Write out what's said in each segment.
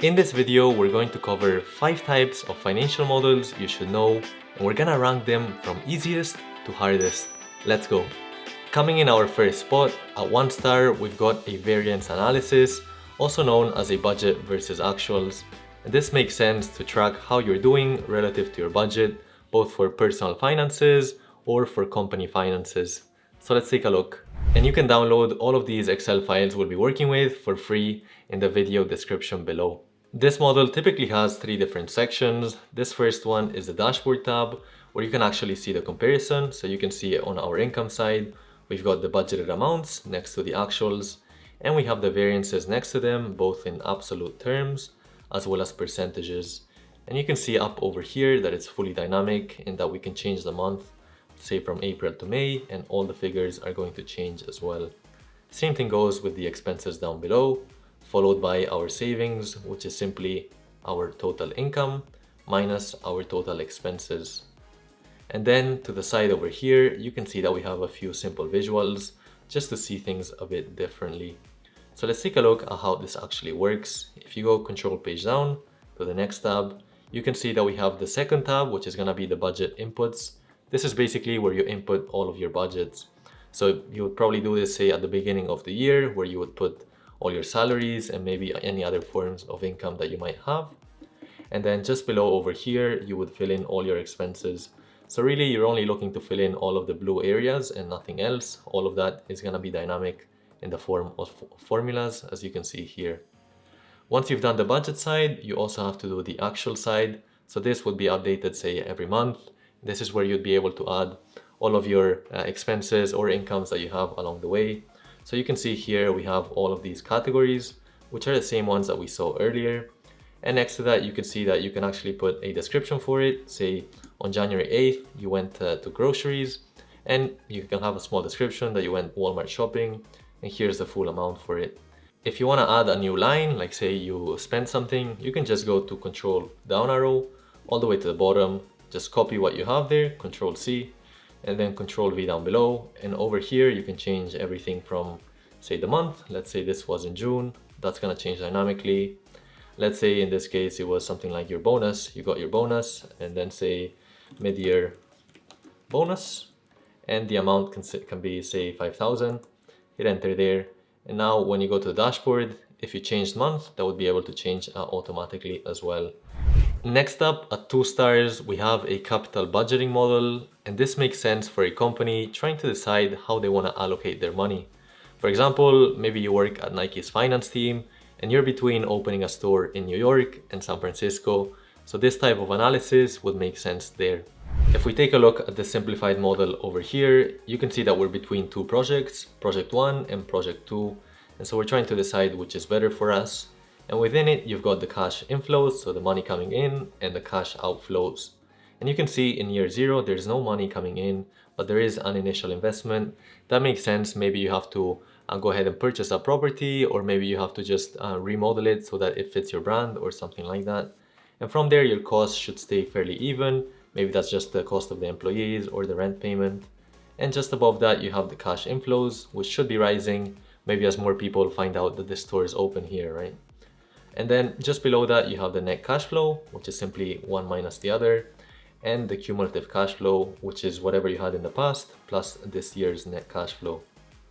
In this video, we're going to cover 5 types of financial models you should know, and we're gonna rank them from easiest to hardest. Let's go. Coming in our first spot, at 1 star, we've got a variance analysis, also known as a budget versus actuals. And this makes sense to track how you're doing relative to your budget, both for personal finances or for company finances. So let's take a look. And you can download all of these Excel files we'll be working with for free in the video description below. This model typically has 3 different sections. This first one is the dashboard tab, where you can actually see the comparison. So you can see it on our income side. We've got the budgeted amounts next to the actuals, and we have the variances next to them, both in absolute terms as well as percentages. And you can see up over here that it's fully dynamic in that we can change the month, say from April to May, and all the figures are going to change as well. Same thing goes with the expenses down below, followed by our savings, which is simply our total income minus our total expenses. And then to the side over here, you can see that we have a few simple visuals just to see things a bit differently. So let's take a look at how this actually works. If you go control page down to the next tab, you can see that we have the second tab, which is gonna be the budget inputs. This is basically where you input all of your budgets. So you would probably do this, say, at the beginning of the year, where you would put all your salaries and maybe any other forms of income that you might have. And then just below over here, you would fill in all your expenses. So really, you're only looking to fill in all of the blue areas and nothing else. All of that is gonna be dynamic in the form of formulas, as you can see here. Once you've done the budget side, you also have to do the actual side. So this would be updated, say, every month. This is where you'd be able to add all of your expenses or incomes that you have along the way. So you can see here we have all of these categories, which are the same ones that we saw earlier. And next to that, you can see that you can actually put a description for it. Say on January 8th, you went to groceries, and you can have a small description that you went Walmart shopping, and here's the full amount for it. If you want to add a new line, like say you spent something, you can just go to control down arrow all the way to the bottom, just copy what you have there, control C, and then control V down below. And over here, you can change everything from, say, the month. Let's say this was in June, that's gonna change dynamically. Let's say in this case, it was something like your bonus. You got your bonus, and then say mid-year bonus, and the amount can be, say, 5,000. Hit enter there. And now when you go to the dashboard, if you changed month, that would be able to change automatically as well. Next up, at 2 stars, we have a capital budgeting model, and this makes sense for a company trying to decide how they want to allocate their money. For example, maybe you work at Nike's finance team and you're between opening a store in New York and San Francisco, so this type of analysis would make sense there. If we take a look at the simplified model over here, you can see that we're between 2 projects, project 1 and project 2, and so we're trying to decide which is better for us. And within it, you've got the cash inflows, so the money coming in, and the cash outflows. And you can see in year 0, there's no money coming in, but there is an initial investment. That makes sense. Maybe you have to go ahead and purchase a property, or maybe you have to just remodel it so that it fits your brand or something like that. And from there, your costs should stay fairly even. Maybe that's just the cost of the employees or the rent payment. And just above that, you have the cash inflows, which should be rising, maybe as more people find out that this store is open here, right? And then just below that, you have the net cash flow, which is simply one minus the other, and the cumulative cash flow, which is whatever you had in the past, plus this year's net cash flow.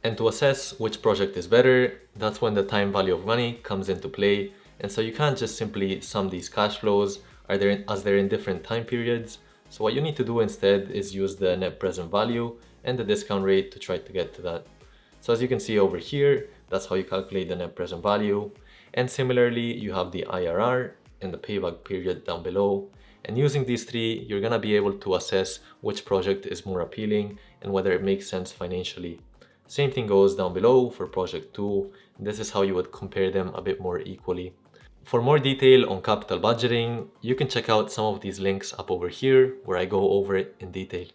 And to assess which project is better, that's when the time value of money comes into play. And so you can't just simply sum these cash flows as they're in different time periods. So what you need to do instead is use the net present value and the discount rate to try to get to that. So as you can see over here, that's how you calculate the net present value. And similarly, you have the IRR and the payback period down below. And using these 3, you're gonna be able to assess which project is more appealing and whether it makes sense financially. Same thing goes down below for project 2. This is how you would compare them a bit more equally. For more detail on capital budgeting, you can check out some of these links up over here where I go over it in detail.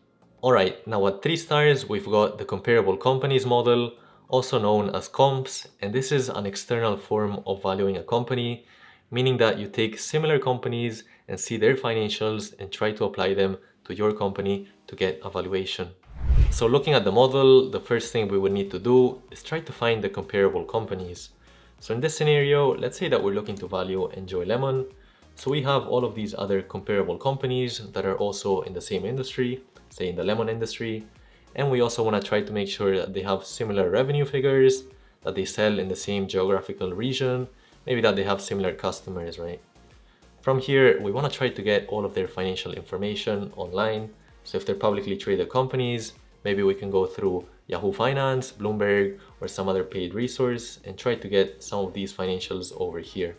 Alright, now at 3 stars, we've got the comparable companies model, also known as comps, and this is an external form of valuing a company, meaning that you take similar companies and see their financials and try to apply them to your company to get a valuation. So looking at the model, the first thing we would need to do is try to find the comparable companies. So in this scenario, let's say that we're looking to value Enjoy Lemon. So we have all of these other comparable companies that are also in the same industry, say in the lemon industry. And we also want to try to make sure that they have similar revenue figures, that they sell in the same geographical region, maybe that they have similar customers, right? From here, we want to try to get all of their financial information online. So if they're publicly traded companies, maybe we can go through Yahoo Finance, Bloomberg, or some other paid resource and try to get some of these financials over here.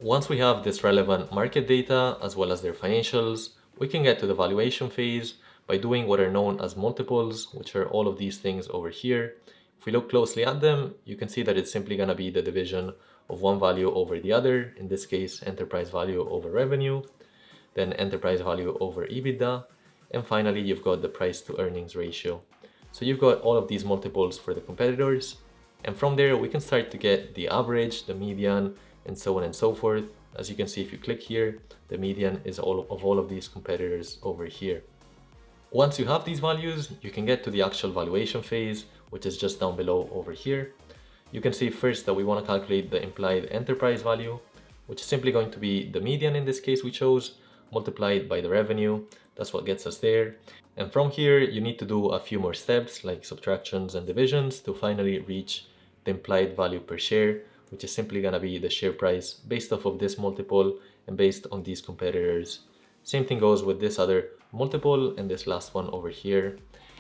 Once we have this relevant market data as well as their financials, we can get to the valuation phase by doing what are known as multiples, which are all of these things over here. If we look closely at them, you can see that it's simply going to be the division of one value over the other, in this case enterprise value over revenue, then enterprise value over EBITDA, and finally you've got the price to earnings ratio. So you've got all of these multiples for the competitors, and from there we can start to get the average, the median, and so on and so forth. As you can see, if you click here, the median is all of these competitors over here. Once you have these values, you can get to the actual valuation phase, which is just down below over here. You can see first that we want to calculate the implied enterprise value, which is simply going to be the median in this case we chose, multiplied by the revenue. That's what gets us there. And from here, you need to do a few more steps like subtractions and divisions to finally reach the implied value per share, which is simply going to be the share price based off of this multiple and based on these competitors. Same thing goes with this other multiple and this last one over here.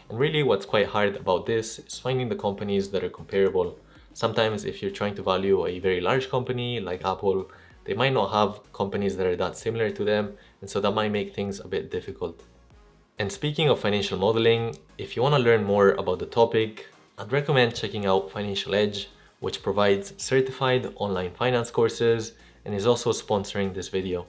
And really what's quite hard about this is finding the companies that are comparable. Sometimes if you're trying to value a very large company like Apple, they might not have companies that are that similar to them, and so that might make things a bit difficult. And speaking of financial modeling, if you want to learn more about the topic, I'd recommend checking out Financial Edge, which provides certified online finance courses and is also sponsoring this video.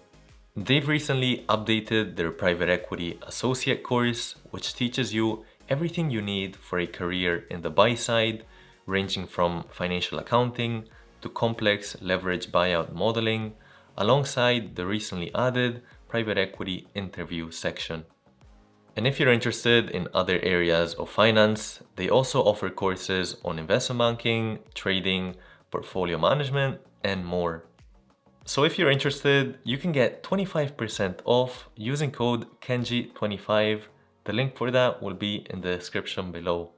They've recently updated their private equity associate course, which teaches you everything you need for a career in the buy side, ranging from financial accounting to complex leverage buyout modeling, alongside the recently added private equity interview section. And if you're interested in other areas of finance, they also offer courses on investment banking, trading, portfolio management, and more. So if you're interested, you can get 25% off using code KENJI25. The link for that will be in the description below.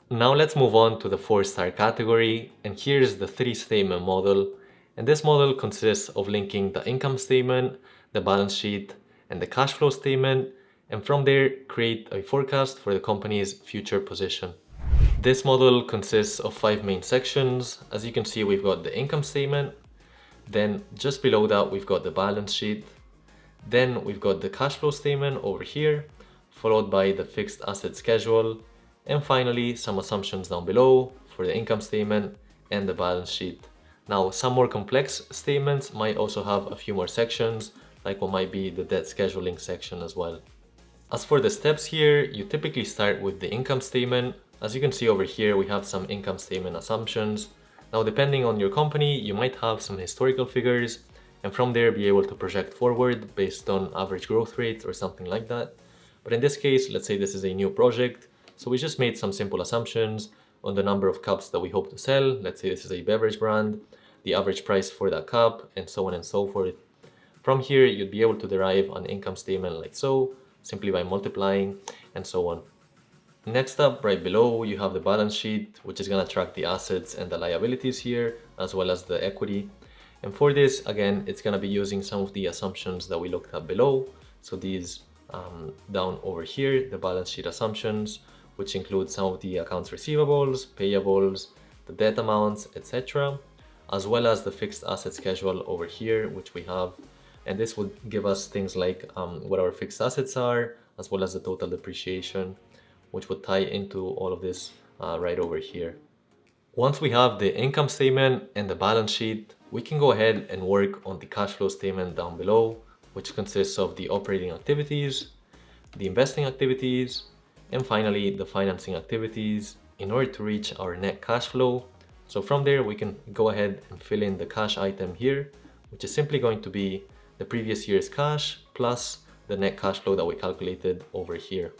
Now let's move on to the 4-star category, and here's the 3-statement model. And this model consists of linking the income statement, the balance sheet, and the cash flow statement, and from there create a forecast for the company's future position. This model consists of 5 main sections. As you can see, we've got the income statement, then just below that we've got the balance sheet, then we've got the cash flow statement over here, followed by the fixed asset schedule, and finally some assumptions down below for the income statement and the balance sheet. Now some more complex statements might also have a few more sections, like what might be the debt scheduling section as well. As for the steps here, you typically start with the income statement. As you can see over here, we have some income statement assumptions. Now depending on your company, you might have some historical figures, and from there be able to project forward based on average growth rates or something like that. But in this case, let's say this is a new project, so we just made some simple assumptions on the number of cups that we hope to sell. Let's say this is a beverage brand, the average price for that cup, and so on and so forth. From here, you'd be able to derive an income statement like so, simply by multiplying and so on. Next up, right below, you have the balance sheet, which is going to track the assets and the liabilities here, as well as the equity. And for this, again, it's going to be using some of the assumptions that we looked at below. So these down over here, the balance sheet assumptions, which include some of the accounts receivables, payables, the debt amounts, etc., as well as the fixed asset schedule over here, which we have. And this would give us things like what our fixed assets are, as well as the total depreciation, which would tie into all of this right over here. Once we have the income statement and the balance sheet, we can go ahead and work on the cash flow statement down below, which consists of the operating activities, the investing activities, and finally the financing activities in order to reach our net cash flow. So from there, we can go ahead and fill in the cash item here, which is simply going to be the previous year's cash plus the net cash flow that we calculated over here.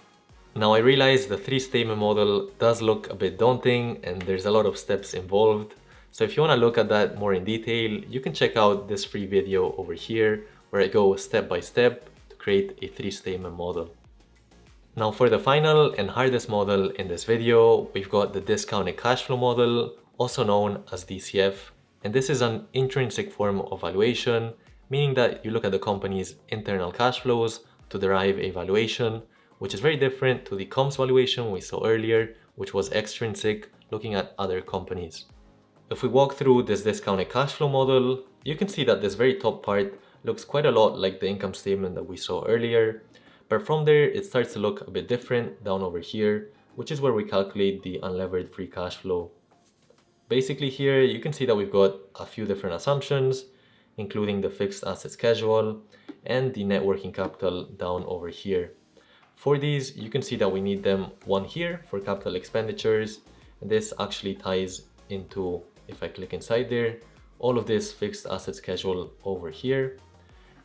Now I realize the 3-statement model does look a bit daunting and there's a lot of steps involved. So if you want to look at that more in detail, you can check out this free video over here where I go step by step to create a 3-statement model. Now for the final and hardest model in this video, we've got the discounted cash flow model, also known as DCF. And this is an intrinsic form of valuation, meaning that you look at the company's internal cash flows to derive a valuation, which is very different to the comps valuation we saw earlier, which was extrinsic, looking at other companies. If we walk through this discounted cash flow model, you can see that this very top part looks quite a lot like the income statement that we saw earlier. But from there, it starts to look a bit different down over here, which is where we calculate the unlevered free cash flow. Basically here, you can see that we've got a few different assumptions, including the fixed asset schedule and the net working capital down over here. For these, you can see that we need them one here for capital expenditures, and this actually ties into, if I click inside there, all of this fixed asset schedule over here.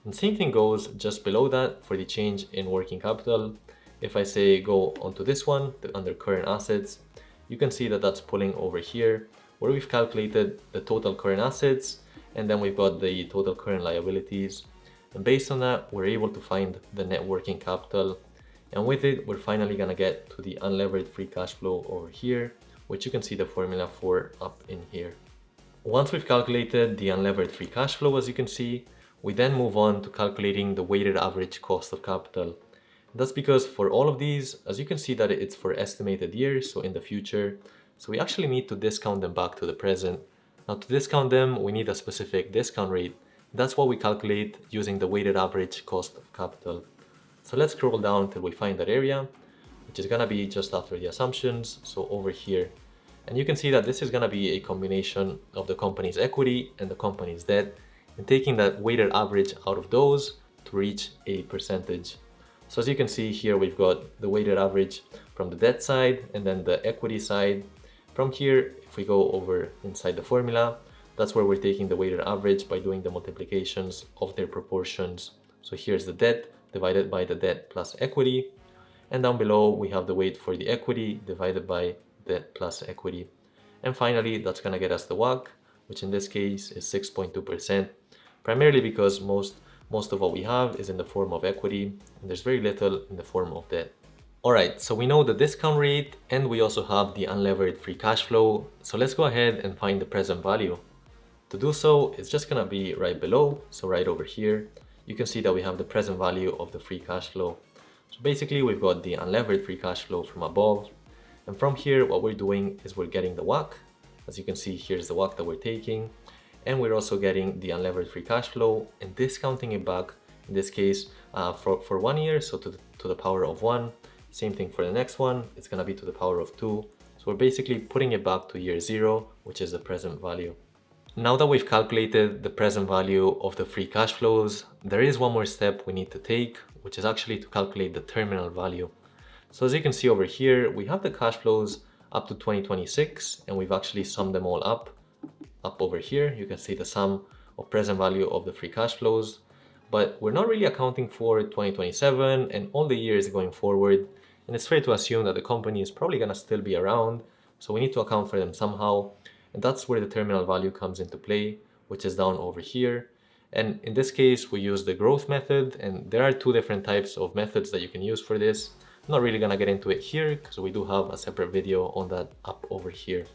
And same thing goes just below that for the change in working capital. If I say go onto this one under current assets, you can see that that's pulling over here where we've calculated the total current assets and then we've got the total current liabilities. And based on that, we're able to find the net working capital. And with it, we're finally gonna get to the unlevered free cash flow over here, which you can see the formula for up in here. Once we've calculated the unlevered free cash flow, as you can see, we then move on to calculating the weighted average cost of capital. That's because for all of these, as you can see that it's for estimated years, so in the future, so we actually need to discount them back to the present. Now to discount them, we need a specific discount rate. That's what we calculate using the weighted average cost of capital. So let's scroll down till we find that area, which is gonna be just after the assumptions, so over here. And you can see that this is gonna be a combination of the company's equity and the company's debt, and taking that weighted average out of those to reach a percentage. So as you can see here, we've got the weighted average from the debt side and then the equity side. From here, if we go over inside the formula, that's where we're taking the weighted average by doing the multiplications of their proportions. So here's the debt divided by the debt plus equity. And down below, we have the weight for the equity divided by debt plus equity. And finally, that's gonna get us the WACC, which in this case is 6.2%. Primarily because most of what we have is in the form of equity and there's very little in the form of debt. Alright, so we know the discount rate and we also have the unlevered free cash flow. So let's go ahead and find the present value. To do so, it's just gonna be right below, so right over here. You can see that we have the present value of the free cash flow. So basically we've got the unlevered free cash flow from above. And from here, what we're doing is we're getting the WACC. As you can see, here's the WACC that we're taking. And we're also getting the unlevered free cash flow and discounting it back, in this case, for 1 year, so to the power of 1. Same thing for the next one, it's gonna be to the power of 2. So we're basically putting it back to year 0, which is the present value. Now that we've calculated the present value of the free cash flows, there is one more step we need to take, which is actually to calculate the terminal value. So as you can see over here, we have the cash flows up to 2026, and we've actually summed them all up over here. You can see the sum of present value of the free cash flows, but we're not really accounting for 2027 and all the years going forward. And it's fair to assume that the company is probably gonna still be around. So we need to account for them somehow. And that's where the terminal value comes into play, which is down over here. And in this case, we use the growth method, and there are 2 different types of methods that you can use for this. I'm not really gonna get into it here because we do have a separate video on that up over here.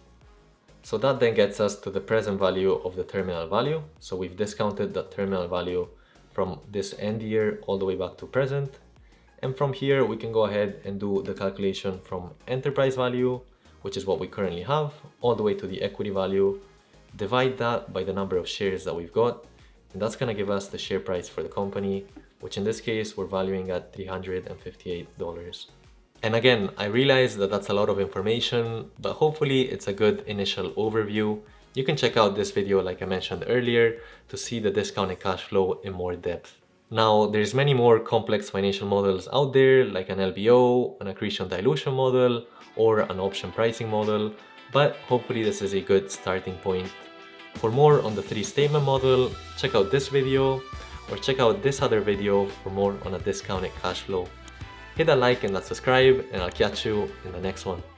So that then gets us to the present value of the terminal value. So we've discounted the terminal value from this end year all the way back to present. And from here, we can go ahead and do the calculation from enterprise value, which is what we currently have, all the way to the equity value, divide that by the number of shares that we've got, and that's gonna give us the share price for the company, which in this case, we're valuing at $358. And again, I realize that that's a lot of information, but hopefully it's a good initial overview. You can check out this video, like I mentioned earlier, to see the discounted cash flow in more depth. Now, there's many more complex financial models out there, like an LBO, an accretion dilution model, or an option pricing model, but hopefully this is a good starting point. For more on the 3-statement model, check out this video, or check out this other video for more on a discounted cash flow. Hit that like and that subscribe, and I'll catch you in the next one.